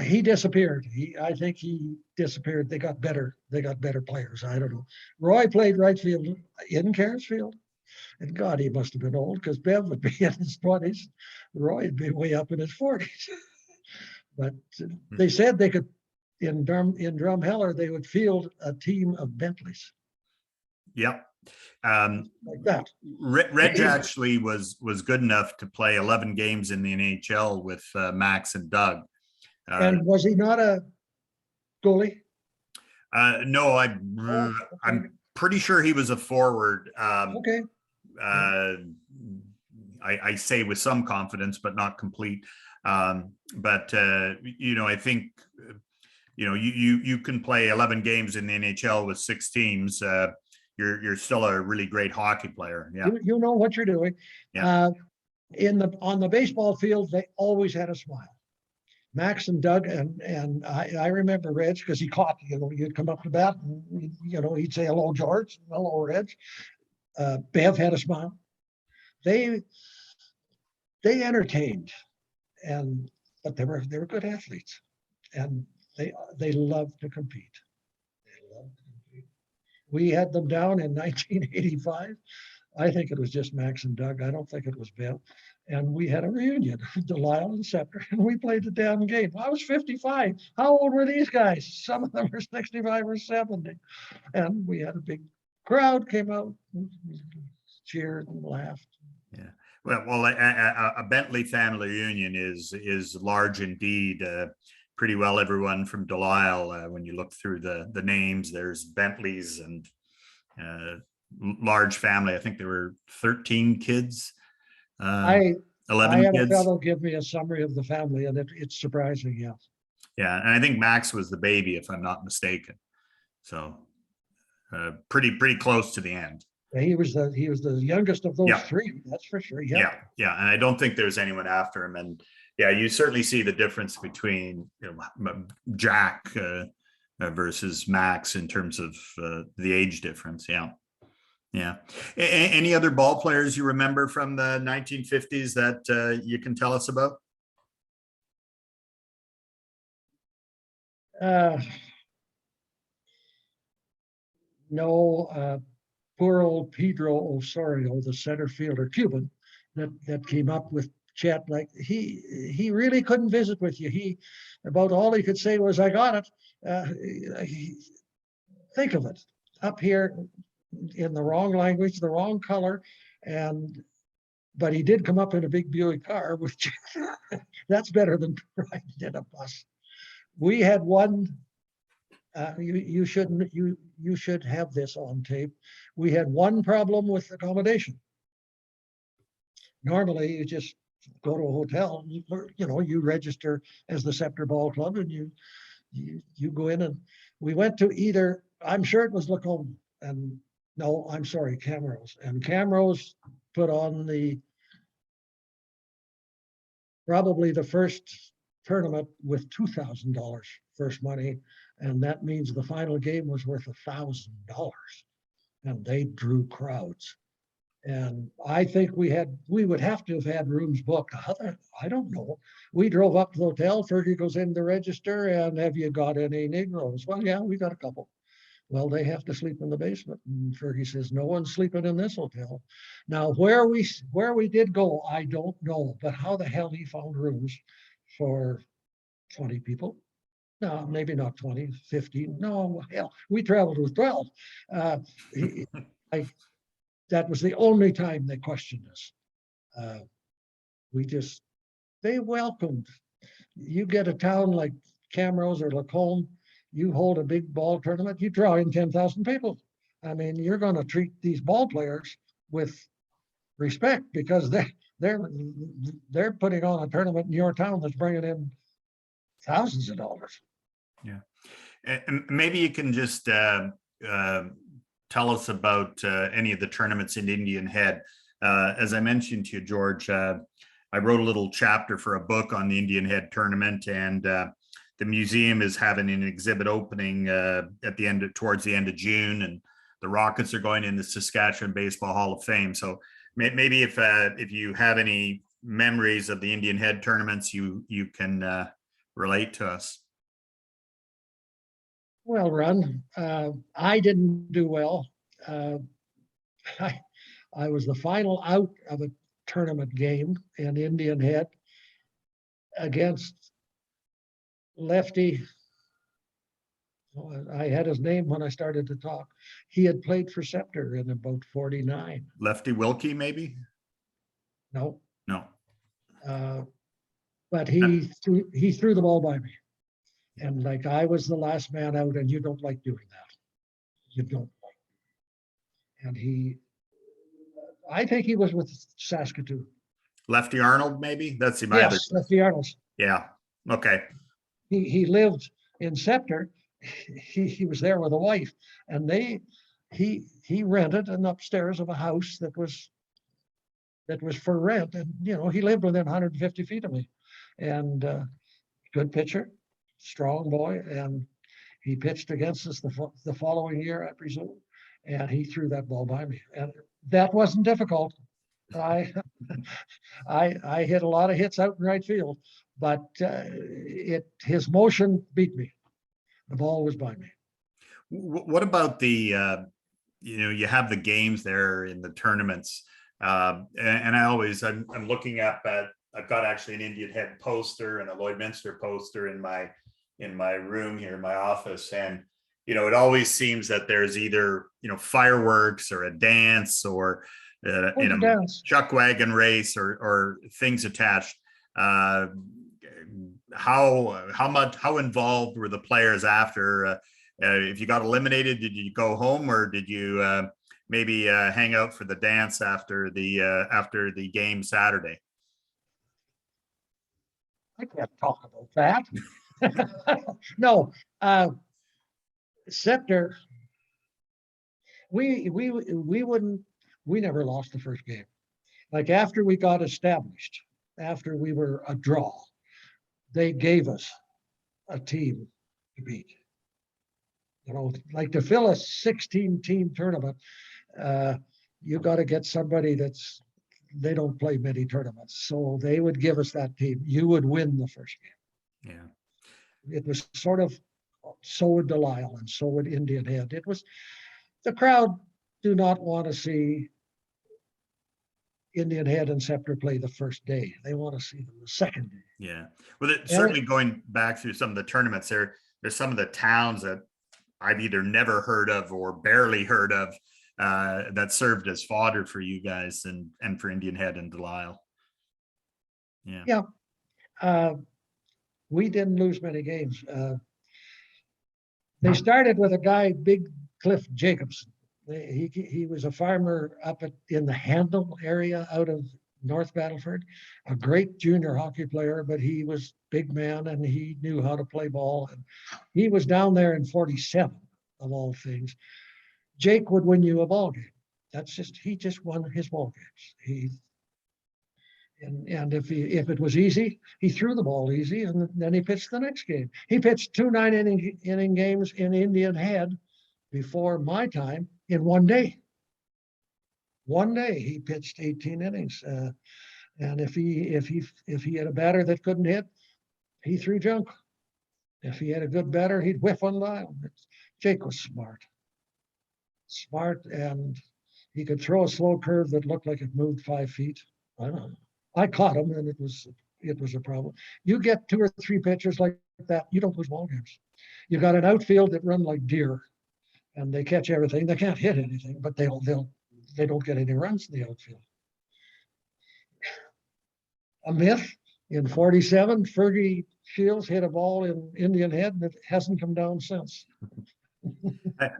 he disappeared. I think he disappeared. They got better. They got better players. I don't know. Roy played right field in Caresfield, and God, he must have been old because Bev would be in his 20s. Roy would be way up in his 40s. But they said they could in Drumheller they would field a team of Bentleys. Yep. Like that. Reg actually was good enough to play 11 games in the NHL with Max and Doug. And was he not a goalie? No, I'm pretty sure he was a forward. Okay. I say with some confidence, but not complete. But I think you can play 11 games in the NHL with 6 teams. You're still a really great hockey player. Yeah, you know what you're doing. Yeah. On the baseball field, they always had a smile. Max and Doug and I remember Reg because he caught. You'd come up to bat and he'd say hello George, hello Reg. Bev had a smile. They entertained, but they were good athletes, and they loved to compete. We had them down in 1985. I think it was just Max and Doug. I don't think it was Bev. And we had a reunion, Delisle and Scepter, and we played the damn game. I was 55. How old were these guys? Some of them were 65 or 70. And we had a big crowd came out, cheered and laughed. Yeah. Well, a Bentley family reunion is large indeed. Pretty well everyone from Delisle, when you look through the names, there's Bentleys and large family. I think there were 13 kids. 11 I had kids. a fellow give me a summary of the family, and it's surprising. Yeah. Yeah, and I think Max was the baby, if I'm not mistaken. So pretty close to the end. He was the youngest of those 3. That's for sure. Yeah, and I don't think there's anyone after him. And yeah, you certainly see the difference between Jack versus Max in terms of the age difference. Yeah. Any other ball players you remember from the 1950s that you can tell us about? No, poor old Pedro Osorio, the center fielder, Cuban, that came up with Chet. Like he really couldn't visit with you. He about all he could say was, "I got it." Think of it, up here in the wrong language, the wrong color, but he did come up in a big Buick car, which that's better than riding in a bus. We had one. You should have this on tape. We had one problem with accommodation. Normally, you just go to a hotel. You register as the Scepter Ball Club, and you go in. And we went to either. I'm sure it was Lacombe, and no, I'm sorry, Camrose. And Camrose put on probably the first tournament with $2,000 first money, and that means the final game was worth $1,000, and they drew crowds. And I think we would have to have had rooms booked. I don't know. We drove up to the hotel. Fergie goes in the register, and have you got any Negroes? Well, yeah, we got a couple. Well, they have to sleep in the basement. And Fergie says, no one's sleeping in this hotel. Now, where we did go, I don't know. But how the hell he found rooms for 20 people? No, maybe not 20, 15. No, hell, we traveled with 12. That was the only time they questioned us. They welcomed. You get a town like Camrose or Lacombe, you hold a big ball tournament, you draw in 10,000 people. I mean, you're going to treat these ball players with respect because they're putting on a tournament in your town that's bringing in thousands of dollars. Yeah, and maybe you can just tell us about any of the tournaments in Indian Head. As I mentioned to you, George, I wrote a little chapter for a book on the Indian Head tournament, and the museum is having an exhibit opening towards the end of June, and the Rockets are going in the Saskatchewan Baseball Hall of Fame. So maybe if you have any memories of the Indian Head tournaments, you can relate to us. Well, Ron, I didn't do well. I was the final out of a tournament game in Indian Head against Lefty. I had his name when I started to talk. He had played for Scepter in about 49. Lefty Wilkie, maybe? No. No. But he threw the ball by me. And like I was the last man out, and you don't like doing that. You don't like. And I think he was with Saskatoon. Lefty Arnold, maybe? That's my other. Yes, Lefty Arnold. Yeah. Okay. He lived in Scepter. He was there with a wife, and he rented an upstairs of a house that was for rent, and he lived within 150 feet of me, and good pitcher, strong boy, and he pitched against us the following year, I presume, and he threw that ball by me, and that wasn't difficult. I hit a lot of hits out in right field, but his motion beat me. The ball was by me. What about the you have the games there in the tournaments, and I'm looking up at, I've got actually an Indian Head poster and a Lloydminster poster in my room here in my office, and it always seems that there's either fireworks or a dance or chuck wagon race or things attached. How involved were the players after? If you got eliminated, did you go home, or did you maybe hang out for the dance after the game Saturday? I can't talk about that. No, Scepter. We never lost the first game. Like after we got established, after we were a draw, they gave us a team to beat. Like to fill a 16-team tournament, you got to get somebody they don't play many tournaments. So they would give us that team. You would win the first game. Yeah. It was sort of, so would Delisle and so would Indian Head. It was, the crowd do not want to see Indian Head and Scepter play the first day. They want to see them the second day. Yeah. Well, certainly going back through some of the tournaments, there's some of the towns that I've either never heard of or barely heard of that served as fodder for you guys and for Indian Head and Delisle. Yeah. Yeah. We didn't lose many games. They started with a guy, Big Cliff Jacobson. He was a farmer up in the Handel area out of North Battleford, a great junior hockey player, but he was big man and he knew how to play ball. And he was down there in 47, of all things. Jake would win you a ball game. He just won his ball games. And if it was easy, he threw the ball easy, and then he pitched the next game. He pitched 2 9-inning games in Indian Head before my time in one day. One day he pitched 18 innings, and if he had a batter that couldn't hit, he threw junk. If he had a good batter, he'd whiff one line. Jake was smart, and he could throw a slow curve that looked like it moved 5 feet. I don't know. I caught him, and it was a problem. You get 2 or 3 pitchers like that, you don't lose ball games. You got an outfield that run like deer, and they catch everything. They can't hit anything, but they don't get any runs in the outfield. A myth in 47, Fergie Shields hit a ball in Indian Head, and it hasn't come down since.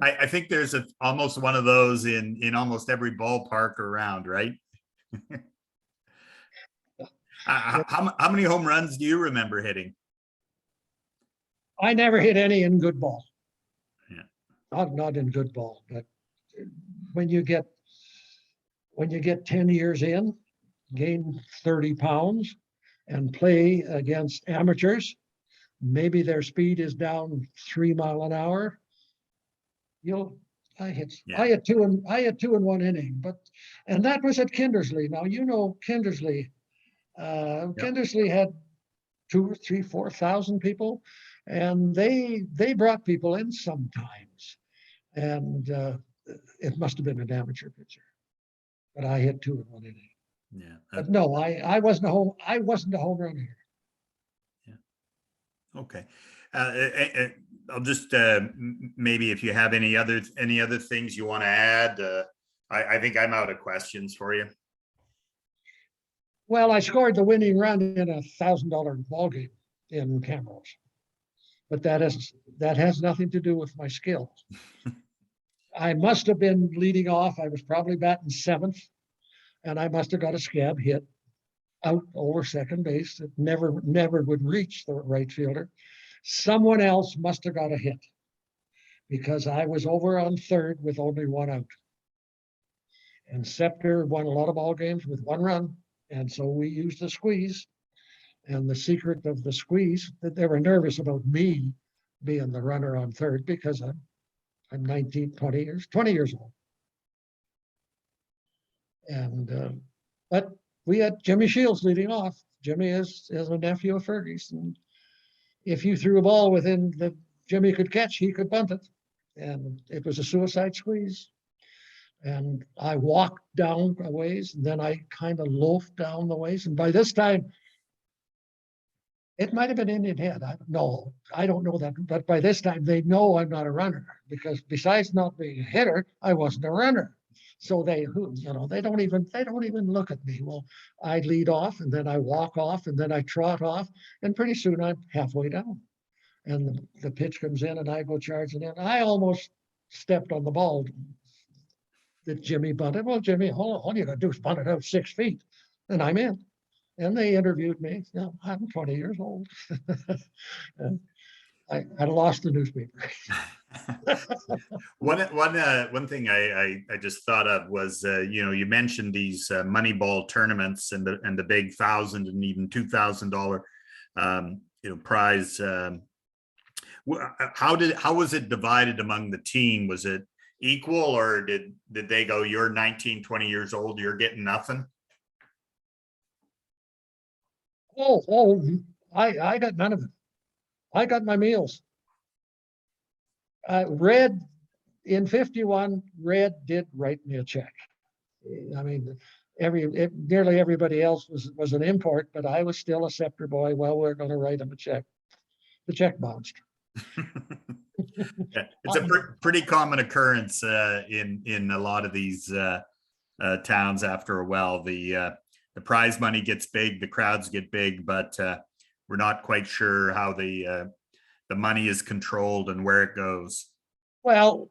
I think there's almost one of those in almost every ballpark around, right? How many home runs do you remember hitting? I never hit any in good ball. Yeah. Not in good ball, but when you get 10 years in, gain 30 pounds, and play against amateurs, maybe their speed is down 3 miles an hour. Yeah. I had two in one inning, and that was at Kindersley. Now, you know, Kindersley, Yep. Kindersley had 2,000 or 3,000, 4,000 people, and they brought people in sometimes, and it must have been an amateur pitcher, but I hit two in one inning. Yeah. But no, I wasn't a home run hitter. Okay. I'll just maybe if you have any other things you want to add. I think I'm out of questions for you. Well, I scored the winning run in $1,000 ball game in Camrose, but that has nothing to do with my skill. I must have been leading off. I was probably batting seventh, and I must have got a scab hit out over second base. It never would reach the right fielder. Someone else must have got a hit because I was over on third with only one out. And Scepter won a lot of ball games with one run. And so we used the squeeze. And the secret of the squeeze, that they were nervous about me being the runner on third because I'm 19, 20 years old. And but we had Jimmy Shields leading off. Jimmy is a nephew of Fergie's, and if you threw a ball within that Jimmy could catch, he could bunt it, and it was a suicide squeeze. And I walked down a ways, and then I kind of loafed down the ways, and by this time, it might have been Indian Head. I don't know that, but by this time they know I'm not a runner because besides not being a hitter, I wasn't a runner. So they don't even look at me. Well, I lead off and then I walk off and then I trot off, and pretty soon I'm halfway down. And the pitch comes in and I go charging in. I almost stepped on the ball that Jimmy bunted. Well, Jimmy, all you gotta do is bunt it out 6 feet, and I'm in. And they interviewed me. You know, I'm 20 years old. And I lost the newspaper. One thing I just thought of was you mentioned these Moneyball tournaments and the big $1,000 and even $2,000 prize. How was it divided among the team? Was it equal, or did they go, you're 19, 20 years old, you're getting nothing? I got none of it. I got my meals. Red in 51, Red did write me a check. I mean, nearly everybody else was an import, but I was still a Scepter boy. Well, we're going to write him a check. The check bounced. Yeah, it's a pretty common occurrence in a lot of these towns. After a while, the prize money gets big, the crowds get big, but we're not quite sure how the money is controlled and where it goes. Well,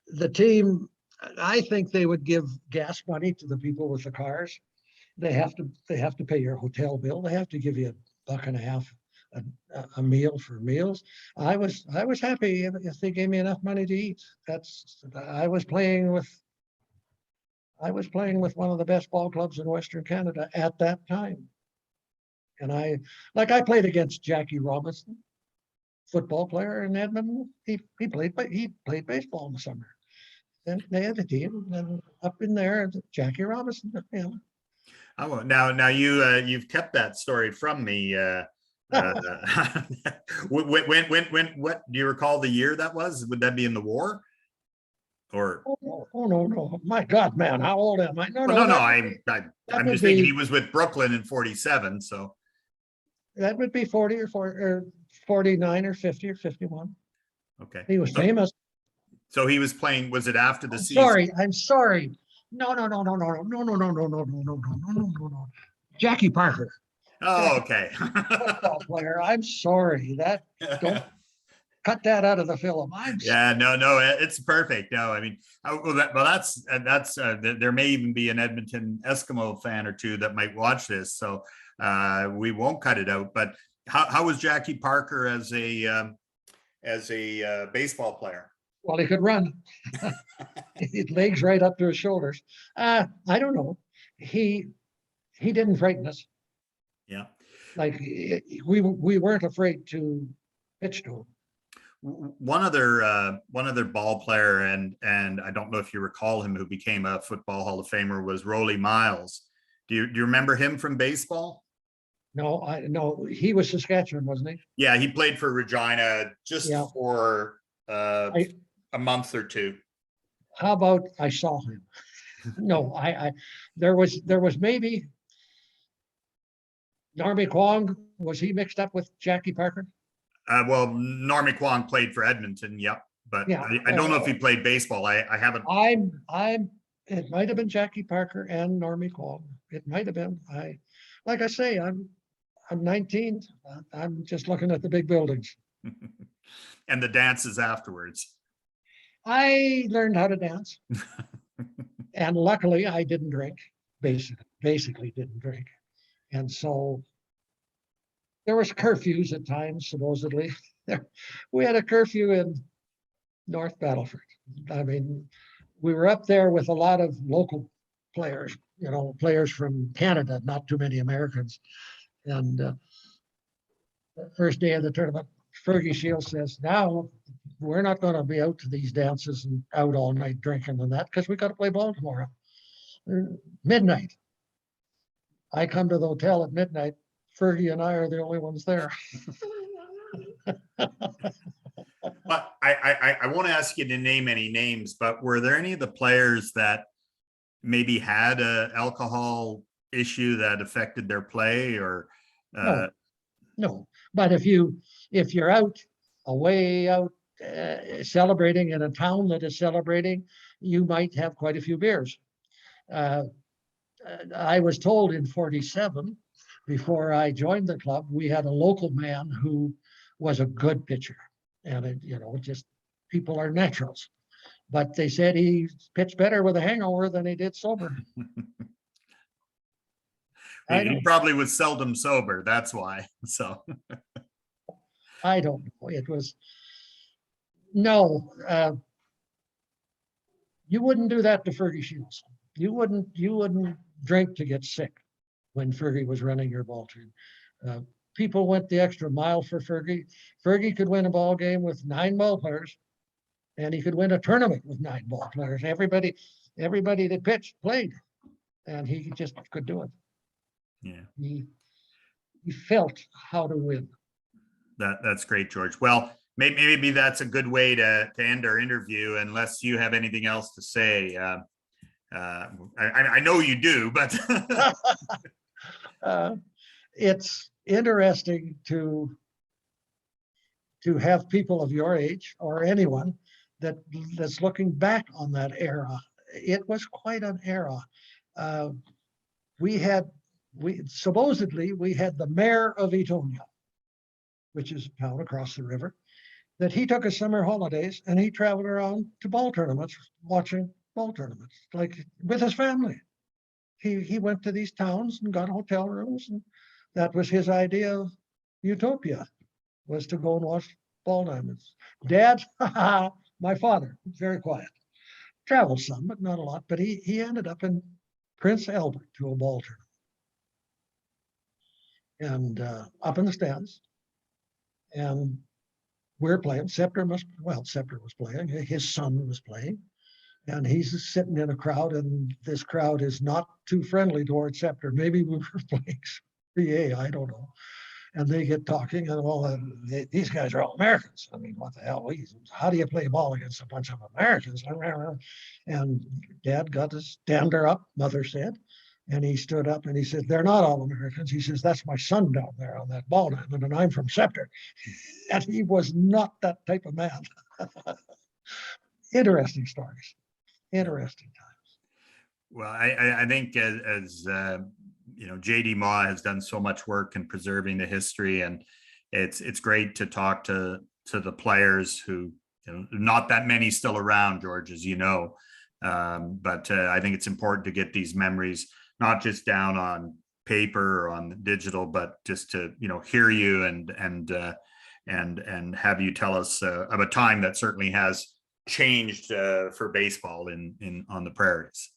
the team, I think they would give gas money to the people with the cars. They have to pay your hotel bill. They have to give you $1.50 a meal for meals. I was happy if they gave me enough money to eat. I was playing with one of the best ball clubs in Western Canada at that time. And I played against Jackie Robinson, football player in Edmonton. He played baseball in the summer. And they had a team, and up in there, Jackie Robinson. You know. Oh, now you've kept that story from me. When what do you recall the year that was? Would that be in the war? Or no, my God, man, how old am I? No, I'm just thinking he was with Brooklyn in 47, so that would be 40 or 49 or 50 or 51. Okay, he was famous. So he was playing. Was it after the season? I'm sorry. No. Jackie Parker. Oh, okay. Football player. I'm sorry. Don't cut that out of the film. No, it's perfect. No, I mean, that's there may even be an Edmonton Eskimo fan or two that might watch this, so we won't cut it out. But how was Jackie Parker as a baseball player? Well, he could run. His legs right up to his shoulders. I don't know. He didn't frighten us. Yeah. Like we weren't afraid to pitch to him. One other ball player, and I don't know if you recall him, who became a Football Hall of Famer, was Rollie Miles. Do you remember him from baseball? No, he was Saskatchewan, wasn't he? Yeah, he played for Regina just Yeah. for I, a month or two. how about I saw him? No, there was maybe Normie Kwong. Was he mixed up with Jackie Parker? Well, Normie Kwong played for Edmonton, yep, but Yeah. I don't know if he played baseball. I haven't. It might have been Jackie Parker and Normie Kwong. It might have been. Like I say, I'm 19. I'm just looking at the big buildings. And the dances afterwards. I learned how to dance, and luckily I didn't drink. Basically didn't drink, and so there was curfews at times. Supposedly, we had a curfew in North Battleford. I mean, we were up there with a lot of local players, players from Canada, not too many Americans. And the first day of the tournament, Fergie Shields says, now we're not going to be out to these dances and out all night drinking and that because we got to play ball tomorrow. Midnight. I come to the hotel at midnight. Fergie and I are the only ones there. But I won't ask you to name any names, but were there any of the players that maybe had a alcohol issue that affected their play, or No. But if you're out away out celebrating in a town that is celebrating, you might have quite a few beers. I was told in 47, before I joined the club, we had a local man who was a good pitcher. And just people are naturals. But they said he pitched better with a hangover than he did sober. he probably was seldom sober, that's why. So I don't know. It was no. You wouldn't do that to Fergie Shields. You wouldn't drink to get sick when Fergie was running your ball team. People went the extra mile for Fergie. Fergie could win a ball game with 9 ball players, and he could win a tournament with 9 ball players. Everybody that pitched played, and he just could do it. Yeah, he felt how to win. That's great, George. Well, maybe that's a good way to end our interview, unless you have anything else to say. I know you do, but it's interesting to have people of your age or anyone that's looking back on that era. It was quite an era. We supposedly had the mayor of Etonia, which is a town across the river, that he took his summer holidays and he traveled around to ball tournaments, watching ball tournaments, like with his family. He went to these towns and got hotel rooms, and that was his idea of utopia, was to go and watch ball diamonds. Dad, my father, very quiet, traveled some, but not a lot. But he ended up in Prince Albert to a ball tournament, and up in the stands. And we're playing. Scepter was playing. His son was playing. And he's sitting in a crowd, and this crowd is not too friendly towards Scepter. Maybe we were playing 3A, I don't know. And they get talking, and these guys are all Americans. I mean, what the hell? How do you play ball against a bunch of Americans? And Dad got his stander up, Mother said, and he stood up and he said, they're not all Americans. He says, that's my son down there on that ball diamond, and I'm from Scepter. And he was not that type of man. Interesting stories. Interesting times. Well, I think as JD Ma has done so much work in preserving the history, and it's great to talk to the players who, not that many still around, George, as you know. But I think it's important to get these memories not just down on paper or on digital, but just to hear you and have you tell us of a time that certainly has changed for baseball on the prairies.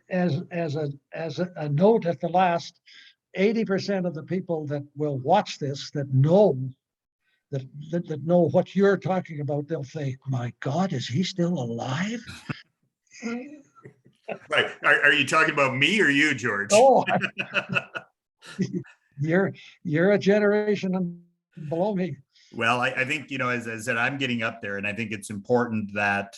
As a note at the last, 80% of the people that will watch this that know that know what you're talking about, they'll say, "My God, is he still alive?" Right. Are you talking about me or you, George? Oh, you're a generation below me. Well, I think, as I said, I'm getting up there, and I think it's important that,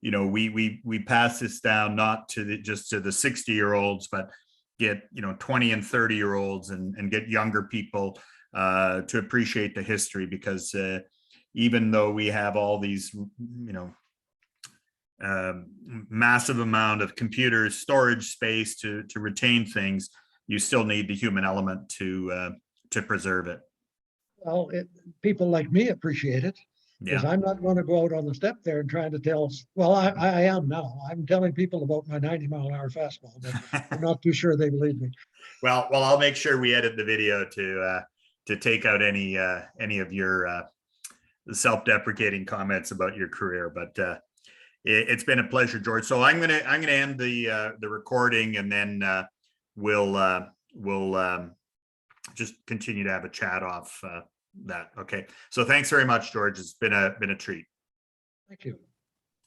we pass this down not to just to the 60-year-olds, but get, 20 and 30-year-olds and get younger people to appreciate the history, because even though we have all these, massive amount of computer storage space to retain things, you still need the human element to preserve it. Well, people like me appreciate it, because Yeah. I'm not going to go out on the step there and trying to tell. Well, I am now. I'm telling people about my 90-mile-an-hour fastball, but I'm not too sure they believe me. Well, I'll make sure we edit the video to take out any of your self-deprecating comments about your career. But it's been a pleasure, George. So I'm gonna end the recording, and then we'll just continue to have a chat off that. Okay. So thanks very much, George. It's been a treat. Thank you.